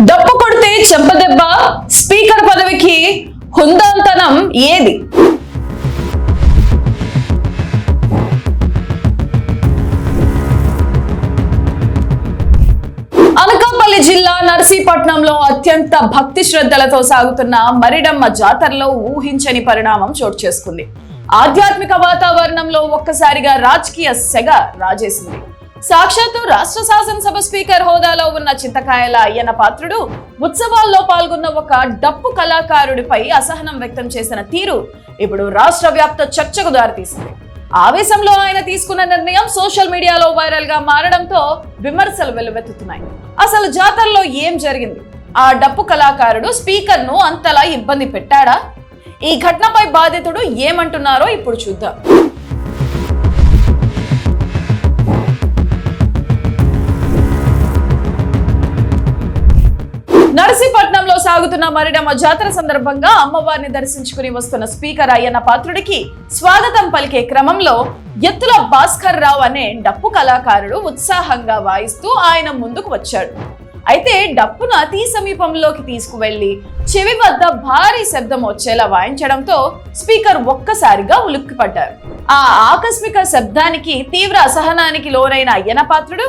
డప్పు కొడితే చెంపదెబ్బ, స్పీకర్ పదవికి హుందాతనం ఏది? అనకాపల్లి జిల్లా నర్సీపట్నంలో అత్యంత భక్తి శ్రద్ధలతో సాగుతున్న మరిడమ్మ జాతరలో ఊహించని పరిణామం చోటు చేసుకుంది. ఆధ్యాత్మిక వాతావరణంలో ఒక్కసారిగా రాజకీయ సెగ రాజేసింది. సాక్షాత్తు రాష్ట్ర శాసనసభ స్పీకర్ హోదాలో ఉన్న చింతకాయల అయ్యన్న పాత్రుడు ఉత్సవాల్లో పాల్గొన్న ఒక డప్పు కళాకారుడిపై అసహనం వ్యక్తం చేసిన తీరు ఇప్పుడు రాష్ట్ర వ్యాప్త చర్చకు దారితీసింది. ఆవేశంలో ఆయన తీసుకున్న నిర్ణయం సోషల్ మీడియాలో వైరల్ గా మారడంతో విమర్శలు వెల్లువెత్తుతున్నాయి. అసలు జాతరలో ఏం జరిగింది? ఆ డప్పు కళాకారుడు స్పీకర్ ను అంతలా ఇబ్బంది పెట్టాడా? ఈ ఘటనపై బాధితుడు ఏమంటున్నారో ఇప్పుడు చూద్దాం. నర్సీపట్నంలో సాగుతున్న మరిడమ్మ జాతర సందర్భంగా అమ్మవారిని దర్శించుకుని వస్తున్న స్పీకర్ అయ్యన్న పాత్రుడికి స్వాగతం పలికే క్రమంలో ఎత్తుల భాస్కర్ రావు అనే డప్పు కళాకారుడు ఉత్సాహంగా వాయిస్తూ ఆయన ముందుకు వచ్చాడు. అయితే డప్పును అతి సమీపంలోకి తీసుకువెళ్లి చెవి వద్ద భారీ శబ్దం వచ్చేలా వాయించడంతో స్పీకర్ ఒక్కసారిగా ఉలిక్కిపడ్డారు. ఆ ఆకస్మిక శబ్దానికి తీవ్ర అసహనానికి లోనైన అయ్యన్న పాత్రుడు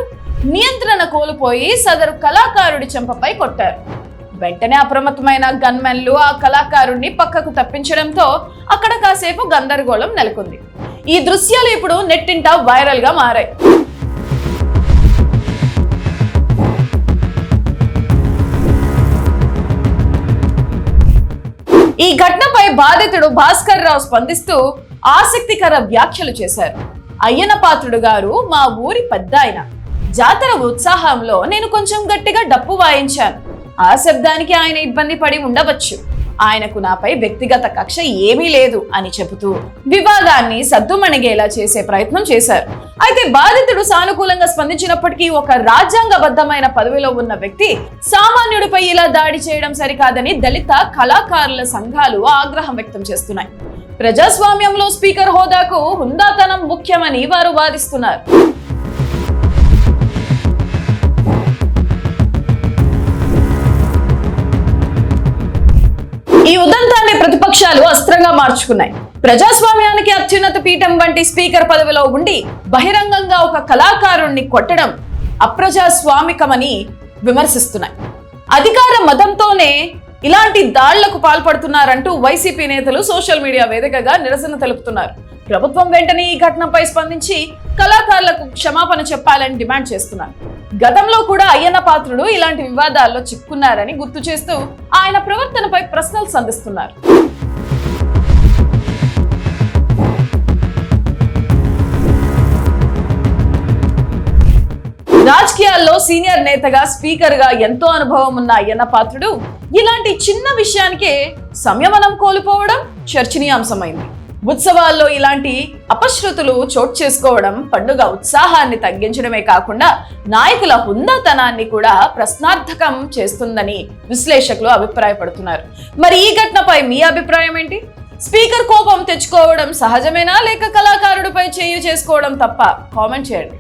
నియంత్రణ కోల్పోయి సదరు కళాకారుడి చెంపపై కొట్టారు. వెంటనే అప్రమత్తమైన గన్మెన్లు ఆ కళాకారుడిని పక్కకు తప్పించడంతో అక్కడ కాసేపు గందరగోళం నెలకొంది. ఈ దృశ్యాలు ఇప్పుడు నెట్టింట వైరల్ గా మారాయి. ఈ ఘటనపై బాధితుడు భాస్కర్ రావు స్పందిస్తూ ఆసక్తికర వ్యాఖ్యలు చేశారు. అయ్యన్న పాత్రుడు గారు మా ఊరి పెద్ద ఆయన. జాతర ఉత్సాహంలో నేను కొంచెం గట్టిగా డప్పు వాయించాను. ఆ శబ్దానికి ఆయన ఇబ్బంది పడి ఉండవచ్చు. ఆయనకు నాపై వ్యక్తిగత కక్ష ఏమీ లేదు అని చెబుతూ వివాదాన్ని సద్దుమణిగేలా చేసే ప్రయత్నం చేశారు. అయితే బాధితుడు సానుకూలంగా స్పందించినప్పటికీ ఒక రాజ్యాంగబద్ధమైన పదవిలో ఉన్న వ్యక్తి సామాన్యుడిపై ఇలా దాడి చేయడం సరికాదని దళిత కళాకారుల సంఘాలు ఆగ్రహం వ్యక్తం చేస్తున్నాయి. ప్రజాస్వామ్యంలో స్పీకర్ హోదాకు హుందాతనం ముఖ్యమని వారు వాదిస్తున్నారు. ఈ ఉదంతాన్ని ప్రతిపక్షాలు అస్త్రంగా మార్చుకున్నాయి. ప్రజాస్వామ్యానికి అత్యున్నత పీఠం వంటి స్పీకర్ పదవిలో ఉండి బహిరంగంగా ఒక కళాకారుణ్ణి కొట్టడం అప్రజాస్వామికమని విమర్శిస్తున్నాయి. అధికార మతంతోనే ఇలాంటి దాడులకు పాల్పడుతున్నారంటూ వైసీపీ నేతలు సోషల్ మీడియా వేదికగా నిరసన తెలుపుతున్నారు. ప్రభుత్వం వెంటనే ఈ ఘటనపై స్పందించి కళాకారులకు క్షమాపణ చెప్పాలని డిమాండ్ చేస్తున్నారు. గతంలో కూడా అయ్యన్న పాత్రుడు ఇలాంటి వివాదాల్లో చిక్కున్నారని గుర్తు చేస్తూ ఆయన ప్రవర్తనపై ప్రశ్నలు సంధిస్తున్నారు. రాజకీయాల్లో సీనియర్ నేతగా స్పీకర్ గా ఎంతో అనుభవం ఉన్న అయ్యన్న పాత్రుడు ఇలాంటి చిన్న విషయానికే సంయమనం కోల్పోవడం చర్చనీయాంశమైంది. ఉత్సవాల్లో ఇలాంటి అపశృతులు చోటు చేసుకోవడం పండుగ ఉత్సాహాన్ని తగ్గించడమే కాకుండా నాయకుల హుందాతనాన్ని కూడా ప్రశ్నార్థకం చేస్తుందని విశ్లేషకులు అభిప్రాయపడుతున్నారు. మరి ఈ ఘటనపై మీ అభిప్రాయం ఏంటి? స్పీకర్ కోపం తెచ్చుకోవడం సహజమేనా లేక కళాకారుడిపై చేయి చేసుకోవడం తప్ప? కామెంట్ చేయండి.